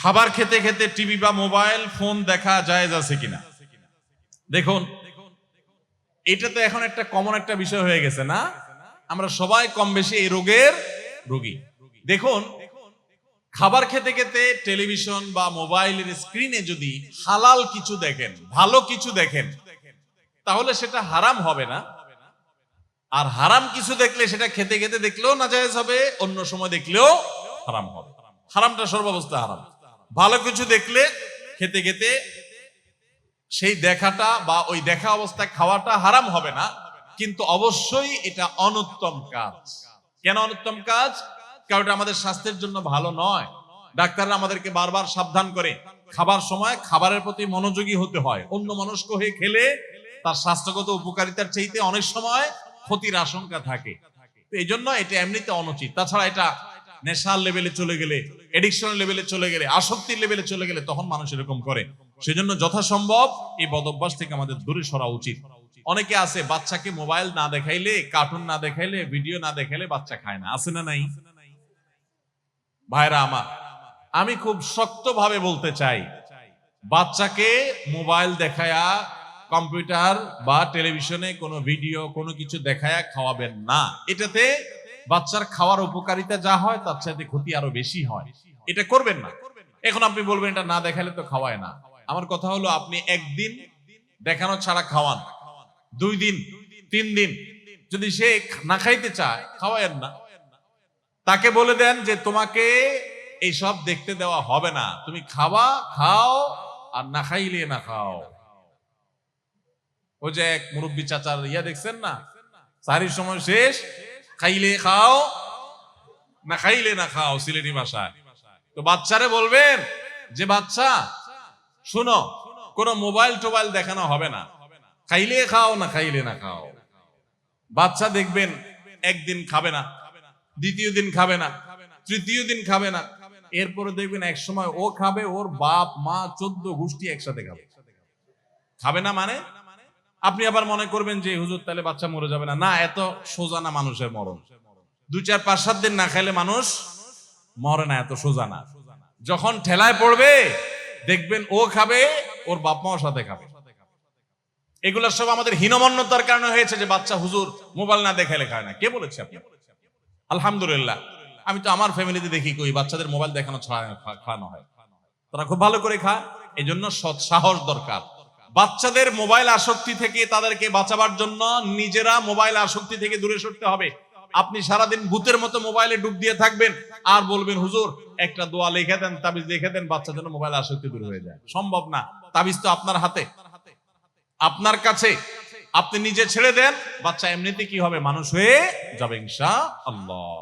খাবার খেতে খেতে টিভি বা মোবাইল ফোন দেখা জায়েজ আছে কিনা? দেখুন, এটা তো এখন একটা কমন একটা বিষয় হয়ে গেছে না? আমরা সবাই কম বেশি এই রোগের রোগী। দেখুন, খাবার খেতে খেতে টেলিভিশন বা মোবাইলের স্ক্রিনে যদি হালাল কিছু দেখেন, ভালো কিছু দেখেন, তাহলে সেটা হারাম হবে না। আর হারাম কিছু দেখলে সেটা খেতে খেতে দেখলেও নাজায়েজ হবে, অন্য সময় দেখলেও হারাম হবে। হারামটা সর্বাবস্থা হারাম। ভালো কিছু দেখলে খেতে খেতে সেই দেখাটা বা ওই দেখা অবস্থায় খাওয়াটা হারাম হবে না, কিন্তু অবশ্যই এটা অনুত্তম কাজ। কেন অনুত্তম কাজ? কারণ এটা আমাদের স্বাস্থ্যের জন্য ভালো নয়। ডাক্তাররা আমাদেরকে বারবার সাবধান করে খাবার সময় খাবারের প্রতি মনোযোগী হতে হয়। অন্য মনস্ক হয়ে খেলে তার স্বাস্থ্যগত উপকারিতার চাইতে অনেক সময় ক্ষতির আশঙ্কা থাকে। তো এই জন্য এটা এমনিতে অনুচিত। তাছাড়া এটা নেশার লেভেলে চলে গেলে, এডিকশন লেভেলে চলে গেলে, আসক্তির লেভেলে চলে গেলে তখন মানুষ এরকম করে। সেজন্য যথাসম্ভব এই বদভ্যাস থেকে আমাদের দূরে সরা উচিত। অনেকে আছে বাচ্চাকে মোবাইল না দেখাইলে, কার্টুন না দেখাইলে, ভিডিও না দেখাইলে বাচ্চা খায় না। আছে না নাই? ভাইরা আমার, আমি খুব শক্তভাবে বলতে চাই, বাচ্চাকে মোবাইল দেখায়া, কম্পিউটার বা টেলিভিশনে কোনো ভিডিও কোনো কিছু দেখায়া খাওয়াবেন না। এটাতে বাচ্চার খাওয়ার উপকারিতা যা হয় তার চাইতে ক্ষতি আরো বেশি হয়। এটা করবেন না। এখন আপনি বলবেন এটা না দেখালে তো খাওয়ায় না। আমার কথা হলো, আপনি একদিন দেখানো ছাড়া খাওয়ান, 2 দিন 3 দিন, যদি সে না খাইতে চায় খাওয়ায়েন না। তাকে বলে দেন যে তোমাকে এইসব দেখতে দেওয়া হবে না, তুমি খাওয়া খাও, আর না খাইলে না খাও। ওই যে এক মুরব্বী চাচার দেখছেন না, সারির সময় শেষ, খাইলে খাও না খাইলে না খাও, সিলেটি ভাষায়। তো বাচ্চারে বলবেন যে বাচ্চা শুনো, কোনো মোবাইল টোবাইল দেখানো হবে না, খাইলে খাও না খাইলে না খাও। বাচ্চা দেখবেন একদিন খাবে না, দ্বিতীয় দিন খাবে না, তৃতীয় দিন খাবে না, এরপরে দেখবেন এক সময় ও খাবে, ওর বাপ মা 14 গোষ্ঠী একসাথে খাবে। খাবে না মানে আপনি আবার মনে করবেন যে হুজুর তাহলে বাচ্চা মরে যাবে না। না, এত সোজা না মানুষের মরণ। 2, 4, 5, 7 দিন না খাইলে মানুষ মরে না, এত সোজা না। যখন ঠেলায় পড়বে দেখবেন ও খাবে, ওর বাপ মাও সাথে খাবে। এগুলো সব আমাদের হীনমন্যতার কারণে হয়েছে যে বাচ্চা হুজুর মোবাইল না দেখাইলে খায় না। কে বলেছে আপনি? আলহামদুলিল্লাহ, আমি তো আমার ফ্যামিলিতে দেখি কই বাচ্চাদের মোবাইল দেখানো খাওয়ানো হয়, তারা খুব ভালো করে খায়। এই জন্য সৎ সাহস দরকার। বাচ্চাদের মোবাইল আসক্তি থেকে তাদেরকে বাঁচাবার জন্য নিজেরা মোবাইল আসক্তি থেকে দূরে সরতে হবে। আপনি সারাদিন ভূতের মতো মোবাইলে ডুব দিয়ে থাকবেন আর বলবেন হুজুর একটা দোয়া লিখে দেন, তাবিজ লিখে দেন, বাচ্চার জন্য মোবাইল আসক্তি দূর হয়ে যায়। সম্ভব না। তাবিজ তো আপনার হাতে, আপনার কাছে। আপনি নিজে ছেড়ে দেন, বাচ্চা এমনিতে কি হবে, মানুষ হয়ে যাবে ইনশাআল্লাহ।